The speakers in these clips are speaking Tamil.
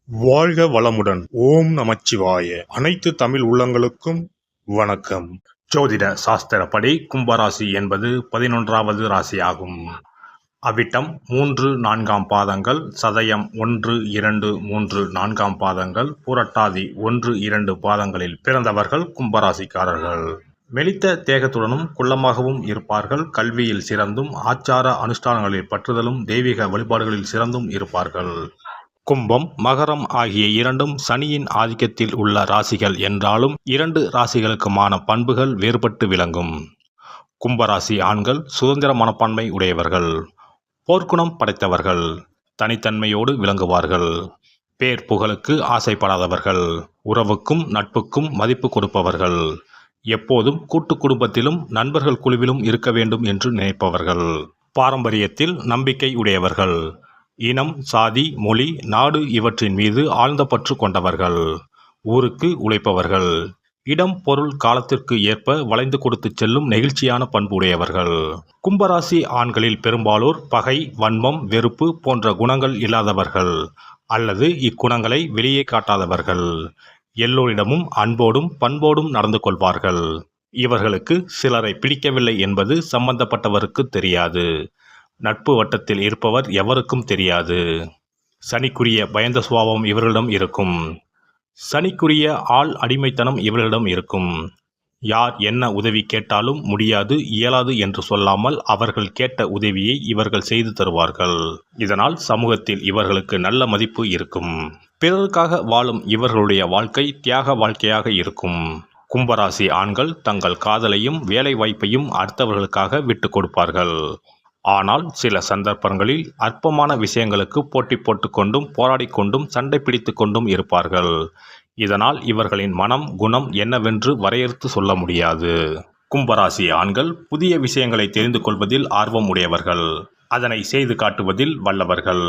வாழ்க வளமுடன். ஓம் நமச்சிவாய. அனைத்து தமிழ் உள்ளங்களுக்கும் வணக்கம். ஜோதிட சாஸ்திரப்படி கும்பராசி என்பது 11வது ராசியாகும். அவிட்டம் 3, 4 பாதங்கள், சதயம் 1, 2, 3, 4 பாதங்கள், புரட்டாதி 1, 2 பாதங்களில் பிறந்தவர்கள் கும்பராசிக்காரர்கள். மெலித்த தேகத்துடனும் குள்ளமாகவும் இருப்பார்கள். கல்வியில் சிறந்தும் ஆச்சார அனுஷ்டானங்களில் பற்றுதலும் தெய்வீக வழிபாடுகளில் சிறந்தும் இருப்பார்கள். கும்பம், மகரம் ஆகிய இரண்டும் சனியின் ஆதிக்கத்தில் உள்ள ராசிகள் என்றாலும் இரண்டு ராசிகளுக்குமான பண்புகள் வேறுபட்டு விளங்கும். கும்பராசி ஆண்கள் சுதந்திர மனப்பான்மை உடையவர்கள், போர்க்குணம் படைத்தவர்கள், தனித்தன்மையோடு விளங்குவார்கள், பேர் புகழுக்கு ஆசைப்படாதவர்கள், உறவுக்கும் நட்புக்கும் மதிப்பு கொடுப்பவர்கள், எப்போதும் கூட்டு குடும்பத்திலும் நண்பர்கள் குழுவிலும் இருக்க வேண்டும் என்று நினைப்பவர்கள், பாரம்பரியத்தில் நம்பிக்கை உடையவர்கள், இனம், சாதி, மொழி, நாடு இவற்றின் மீது ஆழ்ந்த பற்று கொண்டவர்கள், ஊருக்கு உழைப்பவர்கள், இடம், பொருள், காலத்திற்கு ஏற்ப வளைந்து கொடுத்து செல்லும் நெகிழ்ச்சியான பண்பு உடையவர்கள். கும்பராசி ஆண்களில் பெரும்பாலோர் பகை, வன்மம், வெறுப்பு போன்ற குணங்கள் இல்லாதவர்கள் அல்லது இக்குணங்களை வெளியே காட்டாதவர்கள். எல்லோரிடமும் அன்போடும் பண்போடும் நடந்து கொள்வார்கள். இவர்களுக்கு சிலரை பிடிக்கவில்லை என்பது சம்பந்தப்பட்டவருக்கு தெரியாது. நட்பு வட்டத்தில் இருப்பவர் எவருக்கும் தெரியாது. சனிக்குரிய பயந்த சுபாவம் இவர்களிடம் இருக்கும். சனிக்குரிய ஆள் அடிமைத்தனம் இவர்களிடம் இருக்கும். யார் என்ன உதவி கேட்டாலும் முடியாது, இயலாது என்று சொல்லாமல் அவர்கள் கேட்ட உதவியை இவர்கள் செய்து தருவார்கள். இதனால் சமூகத்தில் இவர்களுக்கு நல்ல மதிப்பு இருக்கும். பிறருக்காக வாழும் இவர்களுடைய வாழ்க்கை தியாக வாழ்க்கையாக இருக்கும். கும்பராசி ஆண்கள் தங்கள் காதலையும் வேலை வாய்ப்பையும் அடுத்தவர்களுக்காக விட்டு கொடுப்பார்கள். ஆனால் சில சந்தர்ப்பங்களில் அற்பமான விஷயங்களுக்கு போட்டி போட்டுக்கொண்டும் போராடி கொண்டும் சண்டை பிடித்து கொண்டும் இருப்பார்கள். இதனால் இவர்களின் மனம், குணம் என்னவென்று வரையறுத்து சொல்ல முடியாது. கும்பராசி ஆண்கள் புதிய விஷயங்களை தெரிந்து கொள்வதில் ஆர்வம் உடையவர்கள், அதனை செய்து காட்டுவதில் வல்லவர்கள்.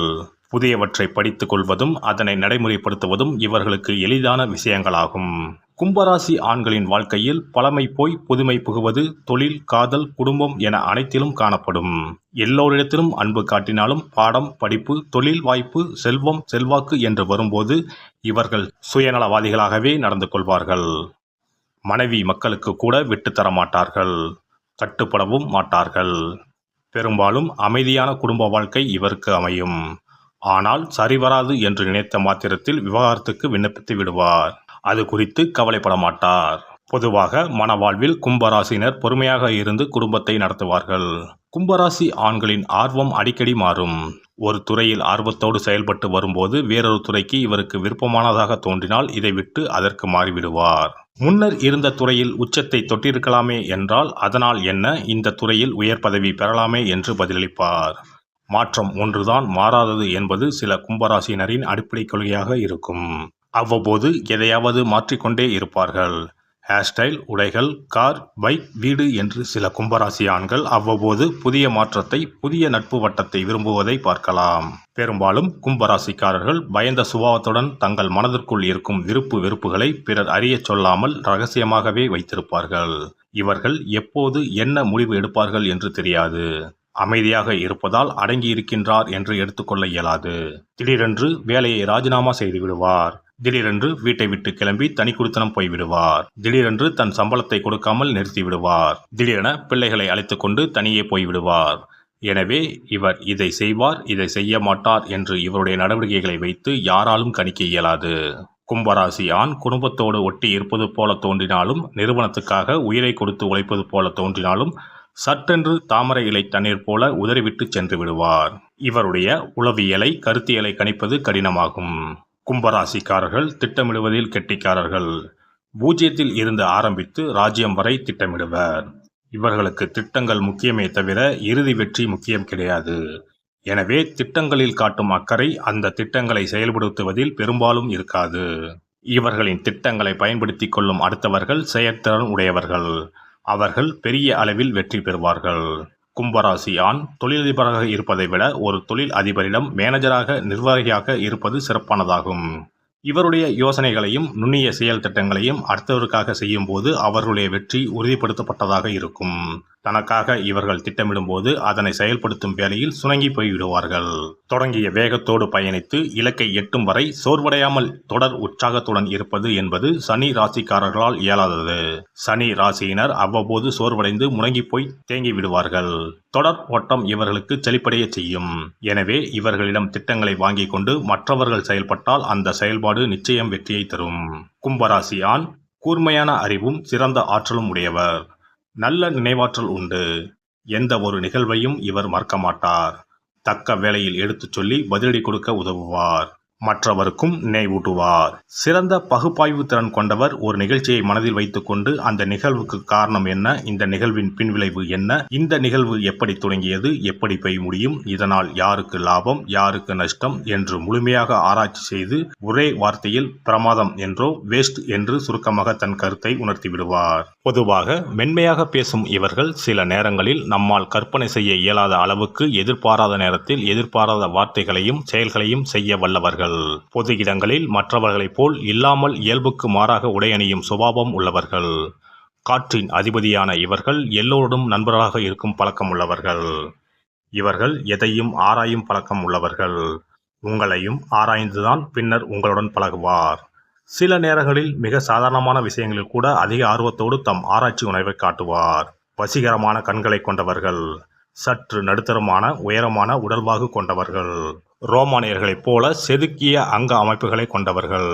புதியவற்றை படித்துக் கொள்வதும் அதனை நடைமுறைப்படுத்துவதும் இவர்களுக்கு எளிதான விஷயங்களாகும். கும்பராசி ஆண்களின் வாழ்க்கையில் பழமை போய் புதுமை புகுவது தொழில், காதல், குடும்பம் என அனைத்திலும் காணப்படும். எல்லோரிடத்திலும் அன்பு காட்டினாலும் பாடம், படிப்பு, தொழில் வாய்ப்பு, செல்வம், செல்வாக்கு என்று வரும்போது இவர்கள் சுயநலவாதிகளாகவே நடந்து கொள்வார்கள். மனைவி மக்களுக்கு கூட விட்டு தர மாட்டார்கள், கட்டுப்படவும் மாட்டார்கள். பெரும்பாலும் அமைதியான குடும்ப வாழ்க்கை இவருக்கு அமையும். ஆனால் சரிவராது என்று நினைத்த மாத்திரத்தில் விவாகரத்துக்கு விண்ணப்பித்து விடுவார். அது குறித்து கவலைப்பட மாட்டார். பொதுவாக மனவாழ்வில் கும்பராசினர் பொறுமையாக இருந்து குடும்பத்தை நடத்துவார்கள். கும்பராசி ஆண்களின் ஆர்வம் அடிக்கடி மாறும். ஒரு துறையில் ஆர்வத்தோடு செயல்பட்டு வரும்போது வேறொரு துறைக்கு இவருக்கு விருப்பமானதாக தோன்றினால் இதை விட்டு அதற்கு மாறிவிடுவார். முன்னர் இருந்த துறையில் உச்சத்தை தொட்டிருக்கலாமே என்றால் அதனால் என்ன, இந்த துறையில் உயர் பதவி பெறலாமே என்று பதிலளிப்பார். மாற்றம் ஒன்றுதான் மாறாதது என்பது சில கும்பராசினரின் அடிப்படை கொள்கையாக இருக்கும். அவ்வப்போது எதையாவது மாற்றிக்கொண்டே இருப்பார்கள். ஹேர் ஸ்டைல், உடைகள், கார், பைக், வீடு என்று சில கும்பராசி ஆண்கள் அவ்வப்போது புதிய மாற்றத்தை, புதிய நட்பு வட்டத்தை விரும்புவதை பார்க்கலாம். பெரும்பாலும் கும்பராசிக்காரர்கள் பயந்த சுபாவத்துடன் தங்கள் மனதிற்குள் இருக்கும் விருப்பு வெறுப்புகளை பிறர் அறியச் சொல்லாமல் ரகசியமாகவே வைத்திருப்பார்கள். இவர்கள் எப்போது என்ன முடிவு எடுப்பார்கள் என்று தெரியாது. அமைதியாக இருப்பதால் அடங்கி இருக்கின்றார் என்று எடுத்துக்கொள்ள இயலாது. திடீரென்று வேலையை ராஜினாமா செய்து விடுவார். திடீரென்று வீட்டை விட்டு கிளம்பி தனி குடித்தனம் போய்விடுவார். திடீரென்று தன் சம்பளத்தை கொடுக்காமல் நிறுத்திவிடுவார். திடீரென பிள்ளைகளை அழைத்து கொண்டு தனியே போய்விடுவார். எனவே இவர் இதை செய்வார், இதை செய்ய மாட்டார் என்று இவருடைய நடவடிக்கைகளை வைத்து யாராலும் கணிக்க இயலாது. கும்பராசி ஆண் குடும்பத்தோடு ஒட்டி இருப்பது போல தோன்றினாலும், நிறுவனத்துக்காக உயிரை கொடுத்து உழைப்பது போல தோன்றினாலும் சட்டென்று தாமரை இலை தண்ணீர் போல உதறிவிட்டு சென்று விடுவார். இவருடைய உளவியலை, கருத்தியலை கணிப்பது கடினமாகும். கும்பராசிக்காரர்கள் திட்டமிடுவதில் கெட்டிக்காரர்கள். பூஜ்ஜியத்தில் இருந்து ஆரம்பித்து ராஜ்யம் வரை திட்டமிடுவர். இவர்களுக்கு திட்டங்கள் முக்கியமே தவிர இறுதி வெற்றி முக்கியம் கிடையாது. எனவே திட்டங்களில் காட்டும் அக்கறை அந்த திட்டங்களை செயல்படுத்துவதில் பெரும்பாலும் இருக்காது. இவர்களின் திட்டங்களை பயன்படுத்தி கொள்ளும் அடுத்தவர்கள் செயற்திறன் உடையவர்கள். அவர்கள் பெரிய அளவில் வெற்றி பெறுவார்கள். கும்பராசி ஆண் தொழிலதிபராக இருப்பதை விட ஒரு தொழில் அதிபரிடம் மேனேஜராக, நிர்வாகியாக இருப்பது சிறப்பானதாகும். இவருடைய யோசனைகளையும் நுண்ணிய செயல் திட்டங்களையும் அடுத்தவருக்காக செய்யும் போது அவர்களுடைய வெற்றி உறுதிப்படுத்தப்பட்டதாக இருக்கும். தனக்காக இவர்கள் திட்டமிடும்போது அதனை செயல்படுத்தும் வேளையில் சுணங்கி போய்விடுவார்கள். தொடங்கிய வேகத்தோடு பயணித்து இலக்கை எட்டும் வரை சோர்வடையாமல் தொடர் உற்சாகத்துடன் இருப்பது என்பது சனி ராசிக்காரர்களால் இயலாதது. சனி ராசியினர் அவ்வப்போது சோர்வடைந்து முடங்கி போய் தேங்கி விடுவார்கள். தொடர் ஓட்டம் இவர்களுக்கு செழிப்படைய செய்யும். எனவே இவர்களிடம் திட்டங்களை வாங்கிக் கொண்டு மற்றவர்கள் செயல்பட்டால் அந்த செயல்பாடு நிச்சயம் வெற்றியை தரும். கும்பராசி ஆண் கூர்மையான அறிவும் சிறந்த ஆற்றலும் உடையவர். நல்ல நினைவாற்றல் உண்டு. எந்த ஒரு நிகழ்வையும் இவர் மறக்க மாட்டார். தக்க வேளையில் எடுத்துச் சொல்லி பதிலடி கொடுக்க உதவுவார். மற்றவருக்கும் நினைவூட்டுவார். சிறந்த பகுப்பாய்வு திறன் கொண்டவர். ஒரு நிகழ்ச்சியை மனதில் வைத்துக் கொண்டு அந்த நிகழ்வுக்கு காரணம் என்ன, இந்த நிகழ்வின் பின்விளைவு என்ன, இந்த நிகழ்வு எப்படி தொடங்கியது, எப்படி போய் முடியும், இதனால் யாருக்கு லாபம் யாருக்கு நஷ்டம் என்று முழுமையாக ஆராய்ச்சி செய்து ஒரே வார்த்தையில் பிரமாதம் என்றோ வேஸ்ட் என்று சுருக்கமாக தன் கருத்தை உணர்த்தி விடுவார். பொதுவாக மென்மையாக பேசும் இவர்கள் சில நேரங்களில் நம்மால் கற்பனை செய்ய இயலாத அளவுக்கு எதிர்பாராத நேரத்தில் எதிர்பாராத வார்த்தைகளையும் செயல்களையும் செய்ய வல்லவர்கள். பொது இடங்களில் மற்றவர்களைப் போல் இல்லாமல் இயல்புக்கு மாறாக உடையணியும் சுபாவம் உள்ளவர்கள். காற்றின் அதிபதியான இவர்கள் எல்லோருடன் நண்பர்களாக இருக்கும் பழக்கம் உள்ளவர்கள். இவர்கள் எதையும் ஆராயும் பழக்கம் உள்ளவர்கள். உங்களையும் ஆராய்ந்துதான் பின்னர் உங்களுடன் பழகுவார். சில நேரங்களில் மிக சாதாரணமான விஷயங்களில் கூட அதிக ஆர்வத்தோடு தம் ஆராய்ச்சி உணர்வை காட்டுவார். வசீகரமான கண்களை கொண்டவர்கள். சற்று நடுத்தரமான உயரமான உடல்வாகு கொண்டவர்கள். ரோமானியர்களைப் போல செதுக்கிய அங்க அமைப்புகளை கொண்டவர்கள்.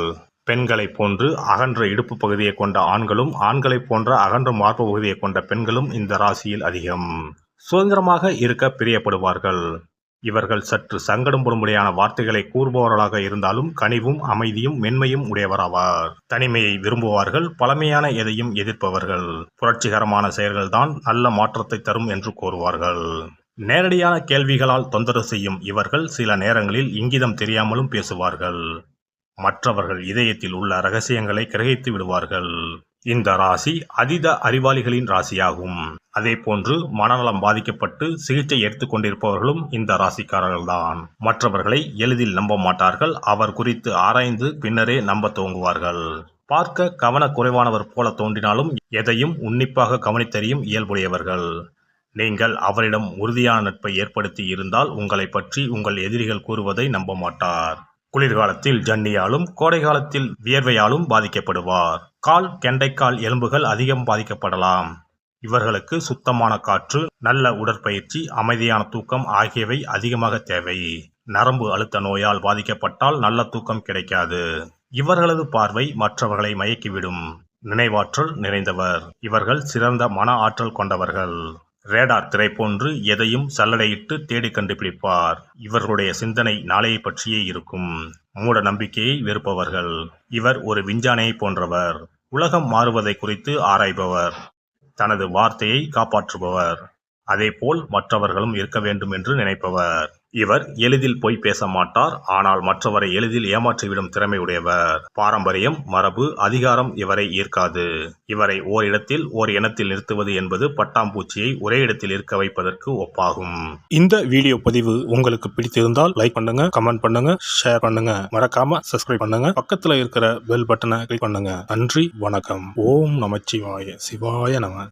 பெண்களைப் போன்று அகன்ற இடுப்பு பகுதியை கொண்ட ஆண்களும் ஆண்களைப் போன்ற அகன்ற மார்பு பகுதியை கொண்ட பெண்களும் இந்த ராசியில் அதிகம். சுதந்திரமாக இருக்க பிரியப்படுவார்கள். இவர்கள் சற்று சங்கடப்படும்படியான வார்த்தைகளை கூறுபவர்களாக இருந்தாலும் கனிவும் அமைதியும் மென்மையும் உடையவராவார். தனிமையை விரும்புவார்கள். பழமையான எதையும் எதிர்ப்பவர்கள். புரட்சிகரமான செயல்கள்தான் நல்ல மாற்றத்தை தரும் என்று கூறுவார்கள். நேரடியான கேள்விகளால் தொந்தரவு செய்யும் இவர்கள் சில நேரங்களில் இங்கிதம் தெரியாமலும் பேசுவார்கள். மற்றவர்கள் இதயத்தில் உள்ள ரகசியங்களை கிரகித்து விடுவார்கள். இந்த ராசி அதீத அறிவாளிகளின் ராசியாகும். அதே போன்று மனநலம் பாதிக்கப்பட்டு சிகிச்சை எடுத்துக் கொண்டிருப்பவர்களும் இந்த ராசிக்காரர்கள்தான். மற்றவர்களை எளிதில் நம்ப மாட்டார்கள். அவர் குறித்து ஆராய்ந்து பின்னரே நம்ப துவங்குவார்கள். பார்க்க கவனக்குறைவானவர் போல தோன்றினாலும் எதையும் உன்னிப்பாக கவனித்தறியும் இயல்புடையவர்கள். நீங்கள் அவரிடம் உறுதியான நட்பை ஏற்படுத்தி இருந்தால் உங்களை பற்றி உங்கள் எதிரிகள் கூறுவதை நம்ப மாட்டார். குளிர்காலத்தில் ஜன்னியாலும் கோடை காலத்தில் வியர்வையாலும் பாதிக்கப்படுவார். கால் கெண்டைக்கால் எலும்புகள் அதிகம் பாதிக்கப்படலாம். இவர்களுக்கு சுத்தமான காற்று, நல்ல உடற்பயிற்சி, அமைதியான தூக்கம் ஆகியவை அதிகமாக தேவை. நரம்பு அழுத்த நோயால் பாதிக்கப்பட்டால் நல்ல தூக்கம் கிடைக்காது. இவர்களது பார்வை மற்றவர்களை மயக்கிவிடும். நினைவாற்றல் நிறைந்தவர். இவர்கள் சிறந்த மன ஆற்றல் கொண்டவர்கள். ரேடார் திரை போன்று எதையும் சல்லடையிட்டு தேடி கண்டுபிடிப்பார். இவர்களுடைய சிந்தனை நாளையை பற்றியே இருக்கும். மூட நம்பிக்கையை வெறுப்பவர்கள். இவர் ஒரு விஞ்ஞானியை போன்றவர். உலகம் மாறுவதை குறித்து ஆராய்பவர். தனது வார்த்தையை காப்பாற்றுபவர். அதேபோல் மற்றவர்களும் இருக்க வேண்டும் என்று நினைப்பவர். இவர் எளிதில் போய் பேச மாட்டார். ஆனால் மற்றவரை எளிதில் ஏமாற்றிவிடும் திறமை உடையவர். பாரம்பரியம், மரபு, அதிகாரம் இவரை ஈர்க்காது. இவரை ஓரிடத்தில் ஓர் இனத்தில் நிறுத்துவது என்பது பட்டாம்பூச்சியை ஒரே இடத்தில் இருக்க வைப்பதற்கு ஒப்பாகும். இந்த வீடியோ பதிவு உங்களுக்கு பிடித்திருந்தால் லைக் பண்ணுங்க, கமெண்ட் பண்ணுங்க, ஷேர் பண்ணுங்க. மறக்காம சப்ஸ்கிரைப் பண்ணுங்க. பக்கத்துல இருக்கிற பெல் பட்டனை கிளிக் பண்ணுங்க. நன்றி, வணக்கம். ஓம் நமச்சிவாய. சிவாய நம.